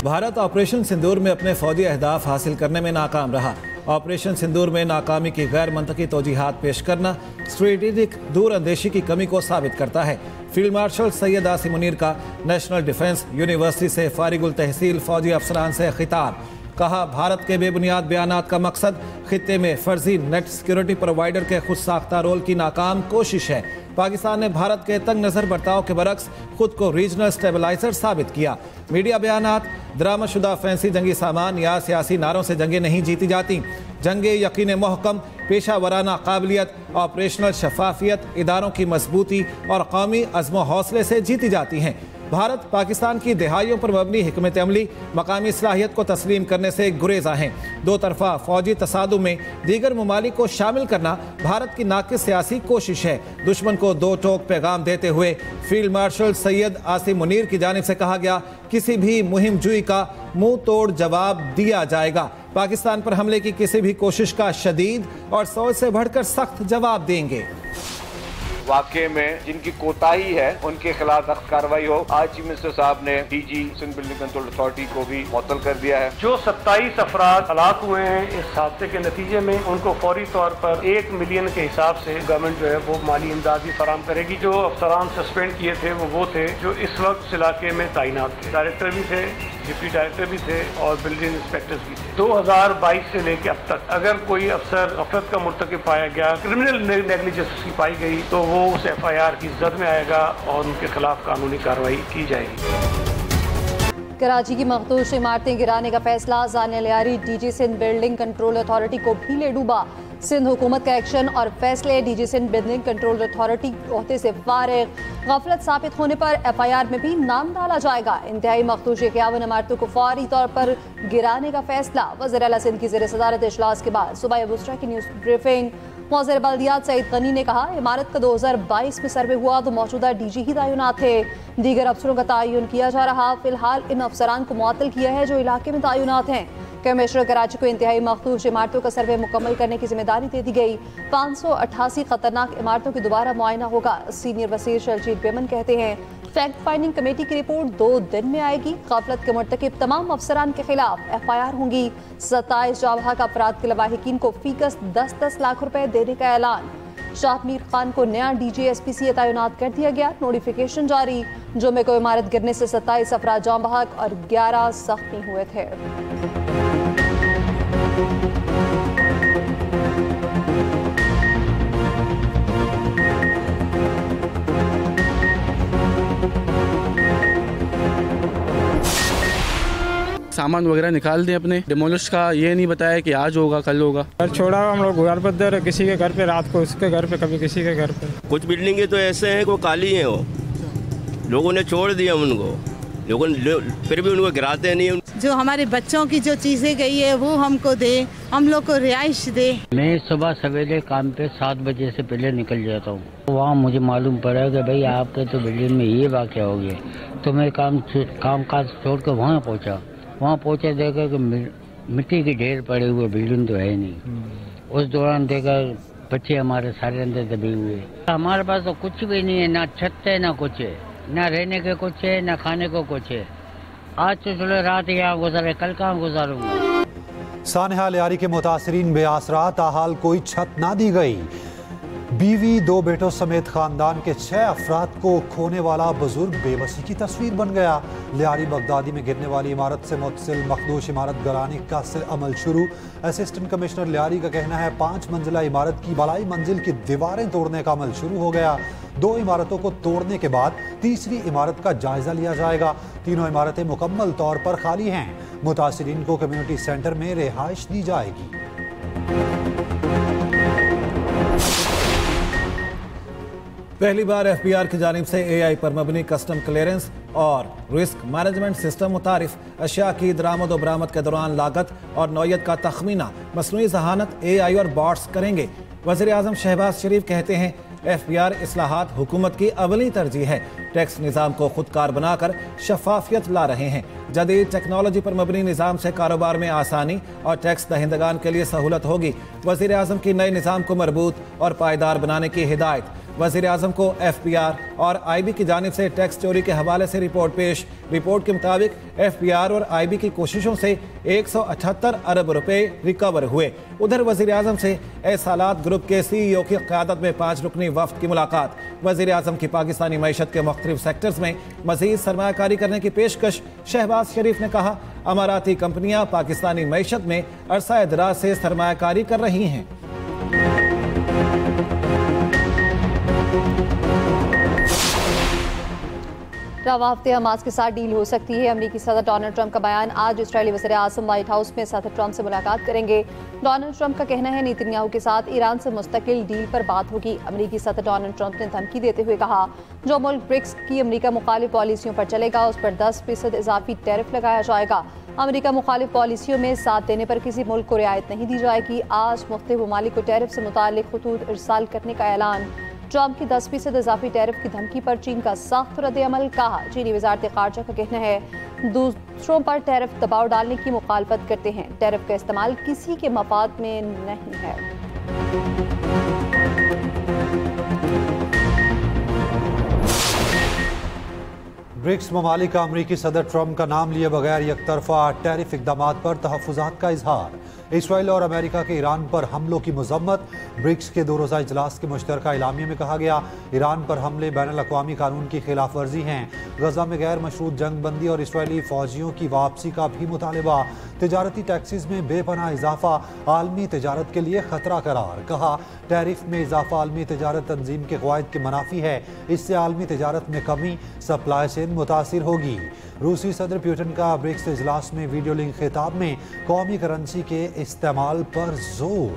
Bharat operation सिंदूर में अपने फौजी अहदाफ हासिल करने में नाकाम रहा। ऑपरेशन सिंदूर में नाकामी की गैर मंतकी तौजीहात पेश करना स्ट्रेटेजिक दूरअंदेशी की कमी को साबित करता है। फील्ड मार्शल सैयद आसिम मुनीर का नेशनल डिफेंस यूनिवर्सिटी से फारिगुल तहसील फौजी अफसरान से खिताब। कहा, भारत के बेबुनियाद बयानात का मकसद खित्ते में फर्जी नेट सिक्योरिटी प्रोवाइडर के खुद साख्ता रोल की नाकाम कोशिश है। पाकिस्तान ने भारत के तंग नज़र बर्ताव के बरक्स खुद को रीजनल स्टेबलाइजर साबित किया। मीडिया बयानात, दरामदशुदा फैंसी जंगी सामान या सियासी नारों से जंगें नहीं जीती जाती। जंगे यकीन महकम, पेशा वराना काबिलियत, ऑपरेशनल शफाफियत, इदारों की मजबूती और कौमी अज़्म हौसले से जीती जाती हैं। भारत पाकिस्तान की दहाइयों पर मबनी हिकमत अमली मकामी सलाहियत को तस्लीम करने से गुरेजा हैं। दो तरफा फौजी तसादुम में दीगर ममालिक को शामिल करना भारत की नाकिस सियासी कोशिश है। दुश्मन को दो टोक पैगाम देते हुए फील्ड मार्शल सैयद आसिम मुनीर की जानिब से कहा गया, किसी भी मुहिम जुई का मुंह तोड़ जवाब दिया जाएगा। पाकिस्तान पर हमले की किसी भी कोशिश का शदीद और सोच से बढ़कर सख्त जवाब देंगे। वाकये में जिनकी कोताही है उनके खिलाफ सख्त कार्रवाई हो। आज चीफ मिनिस्टर साहब ने DG Sindh building control authority को भी मुअत्तल कर दिया है। जो 27 अफराद हलाक हुए हैं इस हादसे के नतीजे में, उनको फौरी तौर पर 1 मिलियन के हिसाब से गवर्नमेंट जो है वो माली इमदाद भी फराहम करेगी। जो अफसरान सस्पेंड किए थे वो थे जो इस वक्त इस इलाके में तैनात थे। डायरेक्टर भी थे, डिप्टी डायरेक्टर भी थे और बिल्डिंग इंस्पेक्टर्स भी थे। 2022 से लेकर अब तक अगर कोई अफसर गफलत का मुर्तकिब पाया गया, क्रिमिनल नेग्लिजेंस की पाई गई, तो वो उस FIR की जद में आएगा और उनके खिलाफ कानूनी कार्रवाई की जाएगी। कराची की मखदूश इमारतें गिराने का फैसला, जानिया Lyari DG Sindh building control authority को भी ले डूबा। सिंध हुकूमत का एक्शन और फैसले, DG Sindh building control authority ओहदे से फारिग। गफलत साबित होने पर FIR में भी नाम डाला जाएगा। इंतहाई मखदूश 51 इमारतों को फौरी तौर पर गिराने का फैसला। वज़ीर आला सिंध की ज़ेर सदारत इजलास के बाद सुबह बुसरा की न्यूज़ ब्रीफिंग। मौज़र बल्दियात सईद गनी ने कहा, इमारत का 2022 में सर्वे हुआ तो मौजूदा DG ही तैनात थे। दीगर अफसरों का तयन किया जा रहा। फिलहाल इन अफसरान को मुअत्तल किया है जो इलाके में तैनात हैं। कमिश्नर कराची को इंतहाई मखदूश इमारतों का सर्वे मुकम्मल करने की जिम्मेदारी दे दी गई। 588 खतरनाक इमारतों की दोबारा मुआयना होगा। सीनियर वज़ीर शर्जील बेमन कहते हैं, फैक्ट फाइंडिंग कमेटी की रिपोर्ट 2 दिन में आएगी। गफलत के मुर्तकिब तमाम अफसरान के खिलाफ FIR होंगी। 27 जाबहा का अफराद के लवाहिकीन को फीकस 10-10 लाख रुपए देने का ऐलान। शाहमीर खान को नया DG SPC तैनात कर दिया गया। नोटिफिकेशन जारी। जुमे को इमारत गिरने से 27 अफराद जाँ बहक और 11 जख्मी हुए थे। सामान वगैरह निकाल दें अपने। डिमोलिश का ये नहीं बताया कि आज होगा कल होगा। घर छोड़ा हम लोग घर पर दे, किसी के घर पे रात को उसके घर पे, कभी किसी के घर पे। कुछ बिल्डिंगें तो ऐसे हैं कि वो काली हैं, वो लोगों ने छोड़ दिया उनको, लोगों फिर भी उनको गिराते नहीं। जो हमारे बच्चों की जो चीजें गई है वो हमको दे, हम लोग को रिहाइश दे। मैं सुबह सवेरे काम पे 7 बजे से पहले निकल जाता हूँ। वहाँ मुझे मालूम पड़ा कि भाई आपके तो बिल्डिंग में ये वाक़या हो गया, तो मैं काम काज छोड़ कर वहाँ पहुँचा देखा कि मिट्टी के ढेर पड़े हुए, बिल्डिंग तो है नहीं। उस दौरान देखा बच्चे हमारे सारे अंदर दबे हुए। हमारे पास तो कुछ भी नहीं है, ना छत है ना कुछ है, ना रहने के कुछ है ना खाने को कुछ है। आज तो चलो रात यहाँ गुजारे, कल कहाँ गुजारूंगा। सानिया लियारी के मुतासरीन बेआसरा, ताहाल कोई छत ना दी गई। बीवी 2 बेटों समेत खानदान के 6 अफराद को खोने वाला बुजुर्ग बेबसी की तस्वीर बन गया। लियारी बगदादी में गिरने वाली इमारत से मुत्तसिल मखदूश इमारत गिराने का अमल शुरू। असिस्टेंट कमिश्नर लियारी का कहना है 5 मंजिला इमारत की बालाई मंजिल की दीवारें तोड़ने का अमल शुरू हो गया। 2 इमारतों को तोड़ने के बाद तीसरी इमारत का जायजा लिया जाएगा। तीनों इमारतें मुकम्मल तौर पर खाली हैं। मुतासरीन को कम्युनिटी सेंटर में रिहाइश दी जाएगी। पहली बार FBR की जानिब से AI पर मबनी कस्टम क्लियरेंस और रिस्क मैनेजमेंट सिस्टम मुतारिफ। अशिया की दरामद और बरामद के दौरान लागत और नौयत का तखमीना मसनूई जहानत AI और बॉट्स करेंगे। वज़ीर आज़म शहबाज शरीफ कहते हैं, FBR इस्लाहात हुकूमत की अवली तरजीह है। टैक्स निज़ाम को खुदकार बनाकर शफाफियत ला रहे हैं। जदीद टेक्नोलॉजी पर मबनी निज़ाम से कारोबार में आसानी और टैक्स दहिंदगान के लिए सहूलत होगी। वज़ीर आज़म की नए निज़ाम को मरबूत और पायदार बनाने की हिदायत। वज़ीर आज़म को FBR और IB की जानिब से टैक्स चोरी के हवाले से रिपोर्ट पेश। रिपोर्ट के मुताबिक FBR और IB की कोशिशों से 178 अरब रुपए रिकवर हुए। उधर वज़ीर आज़म से एसालात ग्रुप के CEO की क़यादत में 5 रुकनी वफ़द की मुलाकात। वज़ीर आज़म की पाकिस्तानी मईशत के मुख्तलिफ सेक्टर्स में मज़ीद सरमायाकारी करने की पेशकश। शहबाज शरीफ ने कहा, अमाराती कंपनियां पाकिस्तानी मईशत में अरसा दराज से सरमायाकारी कर रही हैं। रवा हफ्ते हमास के साथ डील हो सकती है। अमरीकी सदर डोनाल्ड ट्रंप का बयान। आज इस्राएली वज़ीर आज़म व्हाइट हाउस में सदर ट्रंप से मुलाकात करेंगे। डोनाल्ड ट्रंप का कहना है, नेतन्याहू के साथ ईरान से मुस्तकिल डील पर बात होगी। अमरीकी सदर डोनाल्ड ट्रंप ने धमकी देते हुए कहा, जो मुल्क ब्रिक्स की अमरीका मुखालिफ पॉलिसियों पर चलेगा उस पर 10% इजाफी टैरिफ लगाया जाएगा। अमरीका मुखालिफ पॉलिसियों में साथ देने पर किसी मुल्क को रियायत नहीं दी जाएगी। आज मुख्तलिफ ममालिक को टैरिफ से मुताल्लिक खतूत इरसाल करने का ऐलान। ट्रंप की 10% इजाफी टैरिफ की धमकी पर चीन का सख्त रद्द-ए-अमल। कहा, चीनी वज़ारत ख़ारजा का कहना है दूसरों पर टैरिफ दबाव डालने की मुखालफत करते हैं। टैरिफ का इस्तेमाल किसी के मफाद में नहीं है। ब्रिक्स ममालिक का अमरीकी सदर ट्रंप का नाम लिए बगैर यकतरफा टैरिफ इक़दामात पर तहफ़्फ़ुज़ात का इजहार। इसराइल और अमेरिका के ईरान पर हमलों की मज़म्मत। ब्रिक्स के 2 रोज़ा इजलास के मुश्तरका इलामिया में कहा गया, ईरान पर हमले बैनुल-अक़वामी कानून की खिलाफ वर्जी हैं। गजा में गैर मशरूत जंग बंदी और इसराइली फ़ौजियों की वापसी का भी मुतालबा। तिजारती टैक्सेस में बेपनाह इजाफा आलमी तिजारत के लिए खतरा करार। कहा, टैरिफ में इजाफा आलमी तिजारत तंजीम के क़वाइद के मनाफी है। इससे आलमी तिजारत में कमी, सप्लाई चेन मुतासिर होगी। रूसी सदर पुतिन का ब्रिक्स इजलास में वीडियो लिंक खिताब में कौमी करेंसी के इस्तेमाल पर जोर।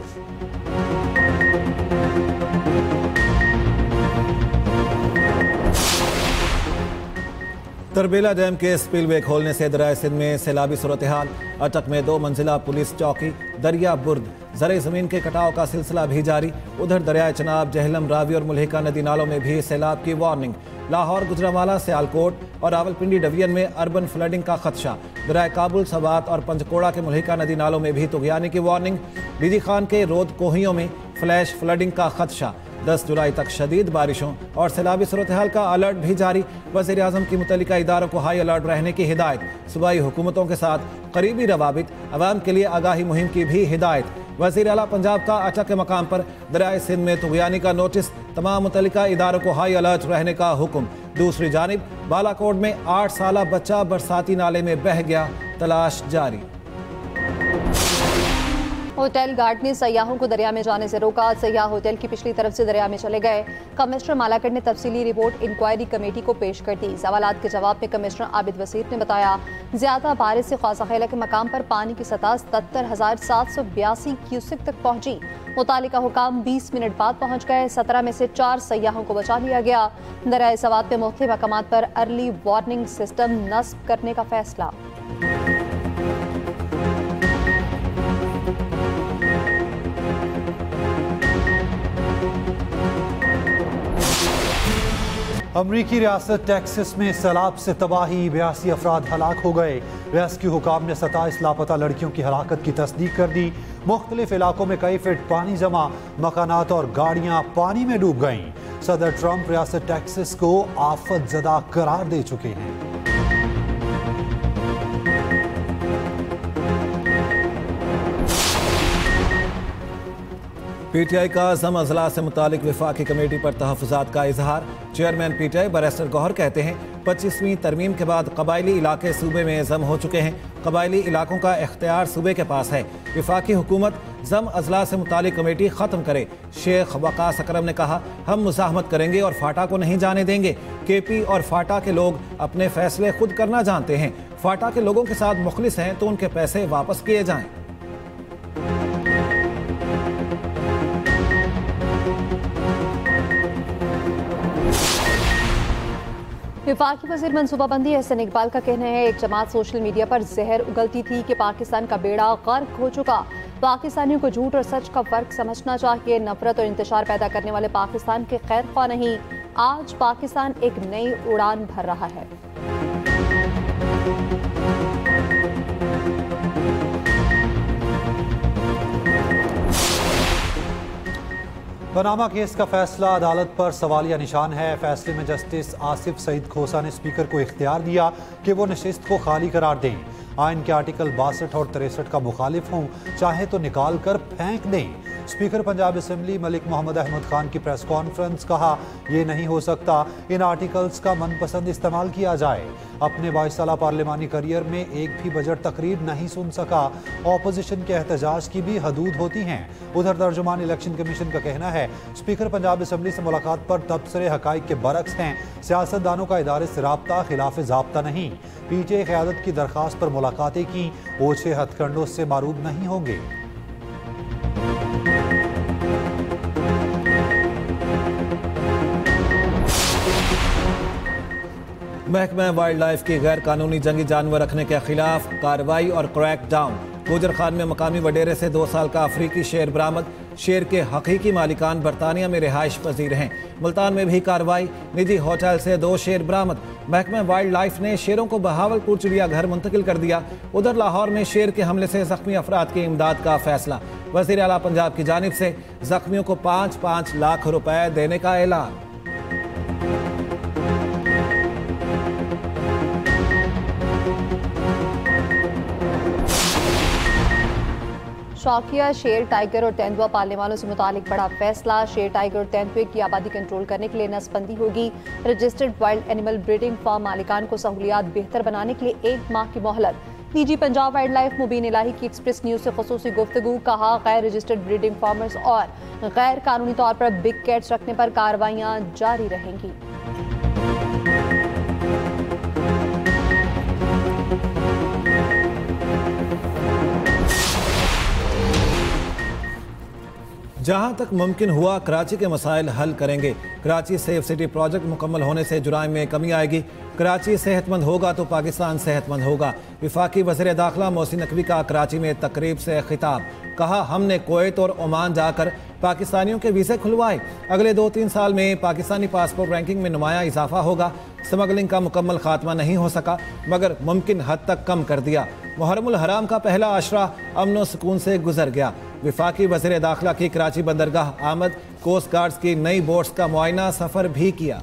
तरबेला डैम के स्पिलवे खोलने से दरियाए सिंध में सैलाबी सूरत हाल। अटक में 2 मंजिला पुलिस चौकी। दरिया बुर्द ज़रे ज़मीन के कटाव का सिलसिला भी जारी। उधर दरियाए चनाब, जहलम, रावी और मुल्हिका नदी नालों में भी सैलाब की वार्निंग। लाहौर, गुजरांवाला, सियालकोट और रावलपिंडी डिवीजन में अर्बन फ्लडिंग का खदशा। दरियाए काबुल, सवात और पंचकोड़ा के मुल्हिका नदी नालों में भी तुग़यानी की वार्निंग। बीदी खान के रोद कोहियों में फ्लैश फ्लडिंग का खदशा। 10 जुलाई तक शदीद बारिशों और सैलाबी सूरत हाल का अलर्ट भी जारी। वज़ीर आज़म की मुतल्लिका इदारों को हाई अलर्ट रहने की हिदायत। सूबाई हुकूमतों के साथ करीबी रवाबित, अवाम के लिए आगाही मुहिम की भी हिदायत। वज़ीर आला पंजाब का अटक के मकाम पर दरियाए सिंध में तुग़यानी का नोटिस। तमाम मुतल्लिका इदारों को हाई अलर्ट रहने का हुक्म। दूसरी जानिब बालाकोट में 8 साला बच्चा बरसाती नाले में बह गया, तलाश जारी। होटल गार्ड ने सयाहों को दरिया में जाने से रोका। सयाह होटल की पिछली तरफ से दरिया में चले गए। कमिश्नर मालाकट ने तफसीली रिपोर्ट इंक्वायरी कमेटी को पेश कर दी। सवालात के जवाब में कमिश्नर आबिद वसीर ने बताया, ज्यादा बारिश से ख्वासा खेला के मकाम पर पानी की सतह 77,782 क्यूसेक तक पहुंची। मुतालिका हुकाम 20 मिनट बाद पहुंच गए। 17 में से 4 सयाहों को बचा लिया गया। दरियाए सवात में मुख्तलिफ मकामात पर अर्ली वार्निंग सिस्टम नस्ब करने का फैसला। अमरीकी रियासत टेक्सास में सैलाब से तबाही, 82 अफराद हलाक हो गए। रेस्क्यू हुकाम ने 27 लापता लड़कियों की हलाकत की तस्दीक कर दी। मुख्तलिफ इलाकों में कई फीट पानी जमा, मकानात और गाड़ियां पानी में डूब गईं। सदर ट्रंप रियासत टेक्सास को आफत ज़दा करार दे चुके हैं। PTI का अज़म अजला से मुतालिक विफाकी कमेटी पर तहफ़्फ़ुज़ात का इजहार। चेयरमैन PTI बैरिस्टर गौहर कहते हैं, 25वीं तरमीम के बाद कबायली इलाके सूबे में ज़म हो चुके हैं। कबायली इलाकों का इख्तियार सूबे के पास है। विफाकी हुकूमत ज़म अजला से मुतालिक कमेटी ख़त्म करे। शेख वक़ास अकरम ने कहा, हम मुज़ाहमत करेंगे और फाटा को नहीं जाने देंगे। KP और फाटा के लोग अपने फैसले खुद करना जानते हैं। फाटा के लोगों के साथ मुखलिस हैं तो उनके पैसे वापस किए जाएं। विफाकी वज़ीर मनसूबाबंदी एहसन इकबाल का कहना है, एक जमात सोशल मीडिया पर जहर उगलती थी कि पाकिस्तान का बेड़ा गर्क हो चुका। पाकिस्तानियों को झूठ और सच का फर्क समझना चाहिए। नफरत और इंतशार पैदा करने वाले पाकिस्तान के खैर ख्वाह नहीं। आज पाकिस्तान एक नई उड़ान भर रहा है। पनामा केस का फैसला अदालत पर सवालिया निशान है। फैसले में जस्टिस आसिफ सईद खोसा ने स्पीकर को इख्तियार दिया कि वो नशिस्त को खाली करार दें। आइन के आर्टिकल 62 और 63 का मुखालिफ हूं, चाहे तो निकाल कर फेंक दें। स्पीकर पंजाब असेंबली मलिक मोहम्मद अहमद खान की प्रेस कॉन्फ्रेंस, कहा यह नहीं हो सकता इन आर्टिकल्स का मनपसंद इस्तेमाल किया जाए। अपने 22 साल पार्लिमानी करियर में एक भी बजट तकरीर नहीं सुन सका। ऑपोजिशन के एहतजाज की भी हदूद होती हैं। उधर तर्जुमान इलेक्शन कमीशन का कहना है स्पीकर पंजाब असेंबली से मुलाकात पर तबसरे हकाइक के बरक्स हैं। सियासतदानों का इदारे से राब्ता खिलाफ ज़ाब्ता नहीं। पीटीआई क़यादत की दरख्वास्त पर मुलाकातें की, ओछे हथकंडों से मारूब नहीं होंगे। महकमा वाइल्ड लाइफ की गैर कानूनी जंगी जानवर रखने के खिलाफ कार्रवाई और क्रैक डाउन। गुजर खान में मकामी वडेरे से 2 साल का अफ्रीकी शेर बरामद। शेर के हकीकी मालिकान बरतानिया में रिहाइश पजीर हैं। मुल्तान में भी कार्रवाई, निजी होटल से 2 शेर बरामद। महकमा वाइल्ड लाइफ ने शेरों को बहावलपुर चिड़ियाघर मुंतकिल कर दिया। उधर लाहौर में शेर के हमले से जख्मी अफराद की इमदाद का फैसला। वज़ीर आला पंजाब की जानिब से जख्मियों को 5-5 लाख रुपए देने का ऐलान। शौकिया शेर, टाइगर और तेंदुआ पालने वालों से मुतालिक बड़ा फैसला। शेर, टाइगर और तेंदुए की आबादी कंट्रोल करने के लिए नसबंदी होगी। Registered wild animal breeding farm मालिकान को सहूलियात बेहतर बनाने के लिए 1 माह की मोहलत। डीजी पंजाब वाइल्ड लाइफ मुबीन इलाही की एक्सप्रेस न्यूज से खुसूसी गुफ्तगू, कहा गैर रजिस्टर्ड ब्रीडिंग फार्मर्स और गैर कानूनी तौर पर बिग कैट्स रखने पर कार्रवाइयाँ जारी रहेंगी। जहां तक मुमकिन हुआ कराची के मसाइल हल करेंगे। कराची सेफ सिटी प्रोजेक्ट मुकम्मल होने से जुराइम में कमी आएगी। कराची सेहतमंद होगा तो पाकिस्तान सेहतमंद होगा। वफाकी वज़ीर दाखिला मोहसिन नकवी का कराची में तकरीब से खिताब, कहा हमने कुवैत और ओमान जाकर पाकिस्तानियों के वीज़े खुलवाए। अगले 2-3 साल में पाकिस्तानी पासपोर्ट रैंकिंग में नुमाया इजाफा होगा। स्मगलिंग का मुकम्मल खात्मा नहीं हो सका मगर मुमकिन हद तक कम कर दिया। मुहर्रमुल हराम का पहला आशरा अमन व सुकून से गुजर गया। वफाकी वज़ीर दाखिला की कराची बंदरगाह आमद, कोस्ट गार्ड्स की नई बोट्स का मुआयना सफ़र भी किया।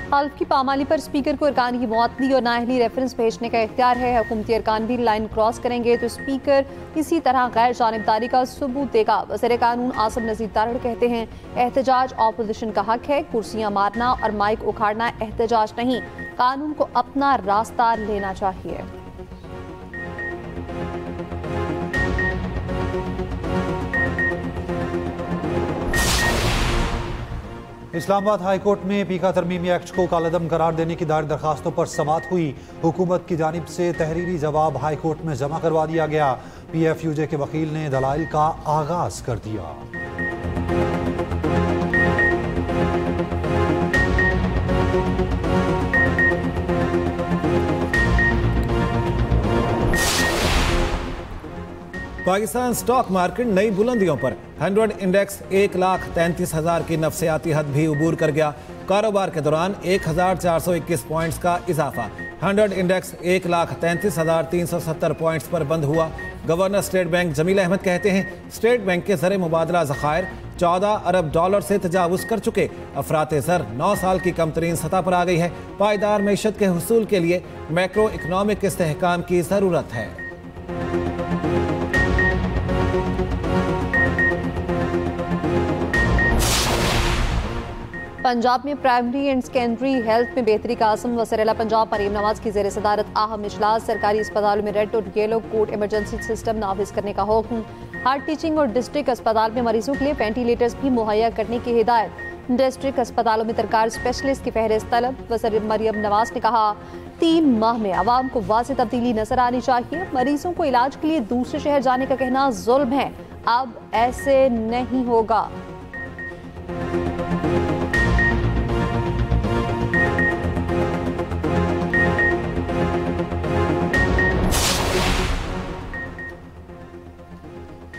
हल्फ की पामाली पर स्पीकर को अरकान की मुअत्तली और नाअहली रेफरेंस भेजने का इख्तियार है। हुकूमती अरकान भी लाइन क्रॉस करेंगे तो स्पीकर किसी तरह गैर जानिबदारी का सबूत देगा। वज़ीर कानून आसिम नज़ीर तारड़ कहते हैं एहतजाज ऑपोजिशन का हक है। कुर्सियां मारना और माइक उखाड़ना एहतजाज नहीं, कानून को अपना रास्ता लेना चाहिए। इस्लामाबाद हाई कोर्ट में पीका तरमीमी एक्ट को कालअदम करार देने की दायर दरखास्तों पर समाअत हुई। हुकूमत की जानिब से तहरीरी जवाब हाई कोर्ट में जमा करवा दिया गया। PFUJ के वकील ने दलाइल का आगाज कर दिया। पाकिस्तान स्टॉक मार्केट नई बुलंदियों पर। 100 इंडेक्स 1,33,000 की नफसियाती हद भी उबूर कर गया। कारोबार के दौरान 1,421 पॉइंट्स का इजाफा। 100 इंडेक्स 1,33,370 पॉइंट्स पर बंद हुआ। Governor state bank Jameel Ahmed कहते हैं स्टेट बैंक के ज़र मुबादला ज़खायर $14 अरब से तजावुज कर चुके। अफरात ज़र 9 साल की कम तरीन सतह पर आ गई है। पायदार मईशत के हुसूल के लिए मैक्रो इकनॉमिक इस्तेहकाम की ज़रूरत है। पंजाब में प्राइमरी एंड सेकेंडरी हेल्थ में बेहतरी का आज़म। वज़ीर आला पंजाब मरीम नवाज की ज़ेर सदारत अहम इजलास। सरकारी अस्पतालों में रेड और येलो कोड इमरजेंसी सिस्टम नाफिज करने का हुक्म। हार्ट टीचिंग और डिस्ट्रिक्ट अस्पताल में मरीजों के लिए वेंटिलेटर्स भी मुहैया करने की हिदायत। डिस्ट्रिक्ट अस्पतालों में दरकार स्पेशलिस्ट की फहरिस्त तलब। वज़ीर मरीम नवाज ने कहा 3 माह में आवाम को वाज़ेह तब्दीली नजर आनी चाहिए। मरीजों को इलाज के लिए दूसरे शहर जाने का कहना जुल्म है, अब ऐसे नहीं होगा।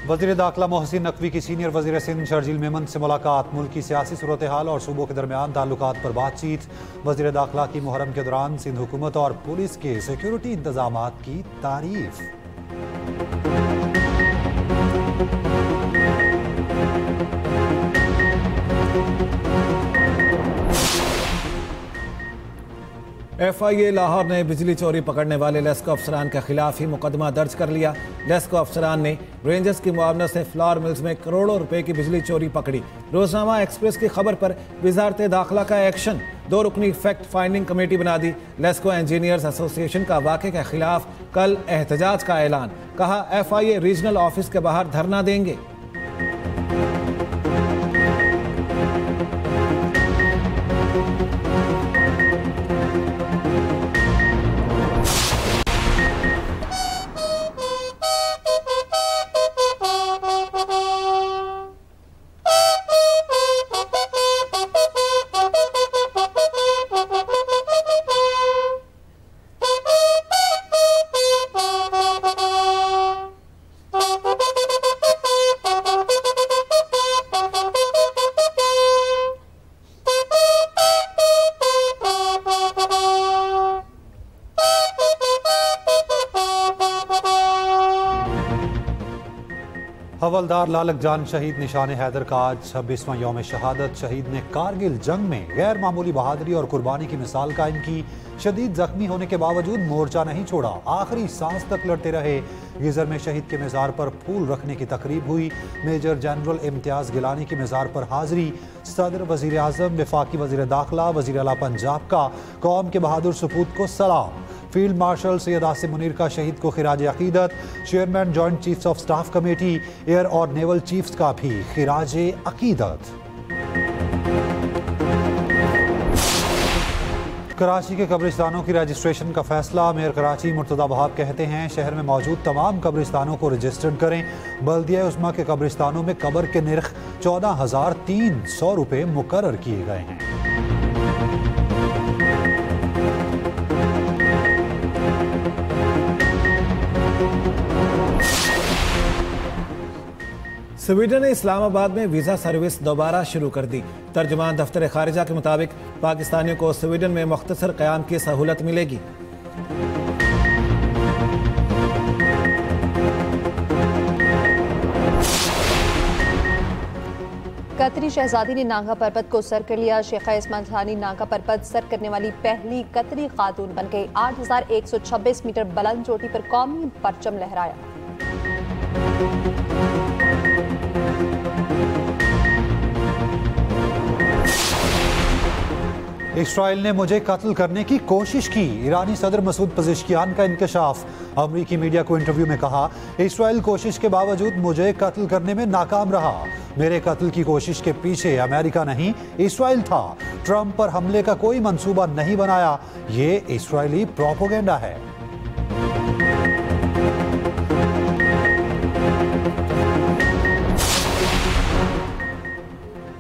वज़ीर दाखिला मोहसिन नकवी की सीनियर वज़ीर सिंध शर्जील मेमन से मुलाकात। मुल्क की सियासी सूरत हाल और सूबों के दरमियान ताल्लुकात पर बातचीत। वज़ीर दाखिला की मुहर्रम के दौरान सिंध हुकूमत और पुलिस के सिक्योरिटी इंतजामात की तारीफ। FIA लाहौर ने बिजली चोरी पकड़ने वाले लेस्को अफसरान के खिलाफ ही मुकदमा दर्ज कर लिया। लेस्को अफसरान ने रेंजर्स की मुआवनत से फ्लावर मिल्स में करोड़ों रुपए की बिजली चोरी पकड़ी। रोजनामा एक्सप्रेस की खबर पर वजारत दाखिला का एक्शन, 2 रुकनी फैक्ट फाइंडिंग कमेटी बना दी। लेस्को इंजीनियर्स एसोसिएशन का वाक़े के खिलाफ कल एहतजाज का ऐलान, कहा FIA रीजनल ऑफिस के बाहर धरना देंगे। हवलदार लालक जान शहीद निशान हैदर का आज 26वां यौम शहादत। शहीद ने कारगिल जंग में गैर मामूली बहादुरी और कुर्बानी की मिसाल कायम की। शदीद जख्मी होने के बावजूद मोर्चा नहीं छोड़ा, आखिरी सांस तक लड़ते रहे। गिजर में शहीद के मज़ार पर फूल रखने की तकरीब हुई। मेजर जनरल इम्तियाज गिलानी की मज़ार पर हाजिरी। सदर, वज़ीर आज़म, वफाकी वज़ीर दाखिला, वज़ीर आला पंजाब का कौम के बहादुर सपूत को सलाम। फील्ड मार्शल सैयद आसिम मुनीर का शहीद को खिराज अकीदत। Chairman joint chiefs of staff committee, air और नेवल चीफ्स का भी खिराज अकीदत। कराची के कब्रिस्तानों की रजिस्ट्रेशन का फैसला। मेयर कराची मुर्तदा वहाब कहते हैं शहर में मौजूद तमाम कब्रिस्तानों को रजिस्टर्ड करें। बल्दिया उस्मा के कब्रिस्तानों में कब्र के निर्ख 14,300 रुपये मुकर्रर किए गए हैं। स्वीडन ने इस्लामाबाद में वीज़ा सर्विस दोबारा शुरू कर दी। तर्जुमान दफ्तर खारिजा के मुताबिक पाकिस्तानियों को स्वीडन में मुख्तसर क़याम की सहूलत मिलेगी। कतरी शहजादी ने नागा पर्वत को सर कर लिया। शेखा इस्माइल थानी नागा पर्वत सर करने वाली पहली कतरी खातून बन गई। 8,126 मीटर बुलंद चोटी पर कौमी परचम लहराया। इसराइल ने मुझे कत्ल करने की कोशिश की। ईरानी सदर मसूद पज़ेश्कियान का इंकशाफ। अमरीकी मीडिया को इंटरव्यू में कहा, इसराइल कोशिश के बावजूद मुझे कत्ल करने में नाकाम रहा। मेरे कत्ल की कोशिश के पीछे अमेरिका नहीं, इसराइल था। ट्रंप पर हमले का कोई मंसूबा नहीं बनाया। ये इसराइली प्रोपेगेंडा है।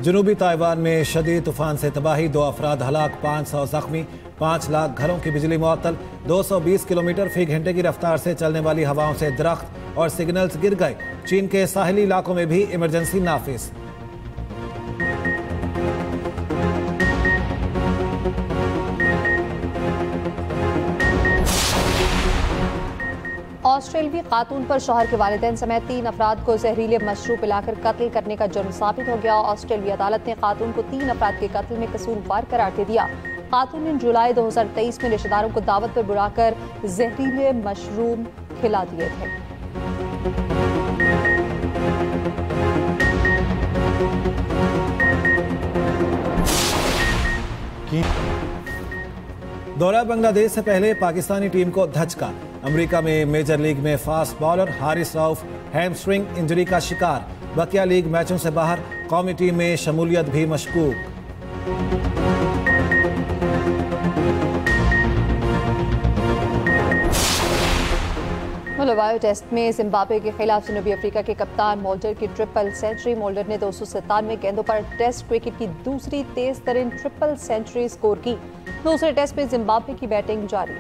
जनूबी ताइवान में शदीद तूफान से तबाही, 2 अफराद हलाक, 500 जख्मी, 5 लाख घरों की बिजली मुअत्तल। 220 किलोमीटर फी घंटे की रफ्तार से चलने वाली हवाओं से दरख्त और सिग्नल्स गिर गए। चीन के साहिली इलाकों में भी इमरजेंसी नाफिज। ऑस्ट्रेलियावी खातून पर शौहर के वालिदैन समेत 3 अफराद को जहरीले मशरूब पिलाकर कत्ल करने का जुर्म साबित हो गया। ऑस्ट्रेलियाई अदालत ने खातून को 3 अफराद के कत्ल में कसूरवार करार दे दिया। खातून ने जुलाई 2023 में रिश्तेदारों को दावत पर बुलाकर जहरीले मशरूम खिला दिए थे। दौरा बांग्लादेश से पहले पाकिस्तानी टीम को धचका। अमेरिका में मेजर लीग में fast bowler Haris Rauf hamstring injury का शिकार। बकिया लीग मैचों से बाहर, कौमी टीम में शमूलियत भी मशकूक। मलावी टेस्ट में जिम्बाब्वे के खिलाफ जनूबी अफ्रीका के कप्तान मोल्डर की ट्रिपल सेंचुरी। मोल्डर ने 297 गेंदों पर टेस्ट क्रिकेट की दूसरी तेज तरीन ट्रिपल सेंचुरी स्कोर की। दूसरे टेस्ट में जिम्बाब्वे की बैटिंग जारी।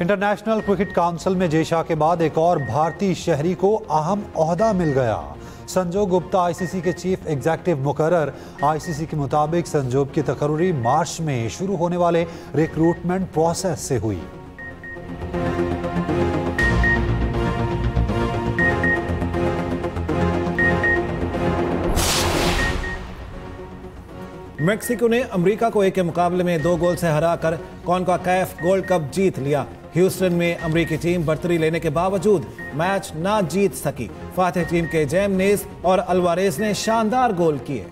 इंटरनेशनल क्रिकेट काउंसिल में जय शाह के बाद एक और भारतीय शहरी को अहम ओहदा मिल गया। संजोग गुप्ता आईसीसी के चीफ एग्जीक्यूटिव मुकर्रर। आईसीसी के मुताबिक संजोग की तकर्री मार्च में शुरू होने वाले रिक्रूटमेंट प्रोसेस से हुई। मेक्सिको ने अमेरिका को 1 के मुकाबले में 2 गोल से हराकर कॉन्काकैफ गोल्ड कप जीत लिया। ह्यूस्टन में अमेरिकी टीम बढ़तरी लेने के बावजूद मैच ना जीत सकी। फातिह टीम के जेमनेज और अल्वारेज ने शानदार गोल किए।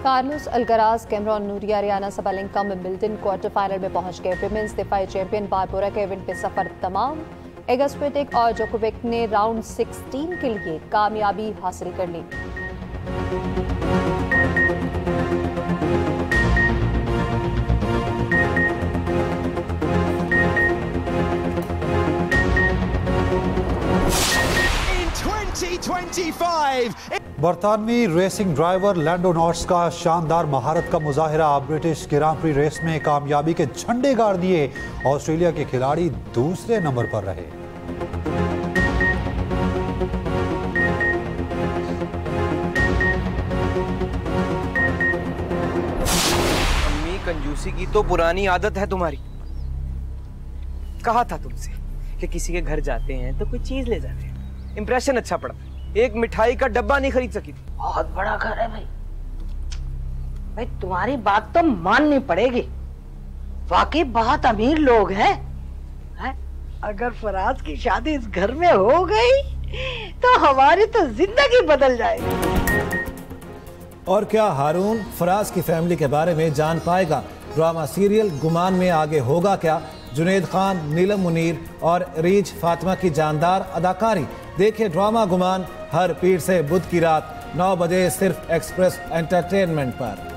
Carlos Alcaraz, Cameron Norrie, Aryna Sabalenka Wimbledon quarter final में पहुंच गए। विमेंस दिफाई चैंपियन बारबोरा के इवेंट पे सफर तमाम। एगा स्वियातेक और जोकोविक ने राउंड 16 के लिए कामयाबी हासिल कर ली। बरतानवी रेसिंग ड्राइवर लैंडो नॉर्स का शानदार महारत का मुजाहिरा। ब्रिटिश ग्रां प्री रेस में कामयाबी के झंडे गाड़ दिए। ऑस्ट्रेलिया के खिलाड़ी दूसरे नंबर पर रहे। अम्मी, कंजूसी की तो पुरानी आदत है तुम्हारी। कहा था तुमसे कि किसी के घर जाते हैं तो कोई चीज ले जाते हैं, इंप्रेशन अच्छा पड़ता है। एक मिठाई का डब्बा नहीं खरीद सकी। बहुत बड़ा घर है भाई। भाई तुम्हारी बात तो माननी पड़ेगी, वाकई बहुत अमीर लोग हैं। अगर फराज की शादी इस घर में हो गई तो हमारी तो जिंदगी बदल जाएगी। और क्या हारून फराज की फैमिली के बारे में जान पाएगा? ड्रामा सीरियल गुमान में आगे होगा क्या? जुनैद खान, नीलम मुनीर और रीज फातिमा की जानदार अदाकारी। देखें ड्रामा गुमान हर पीर से बुध की रात 9 बजे सिर्फ एक्सप्रेस एंटरटेनमेंट पर।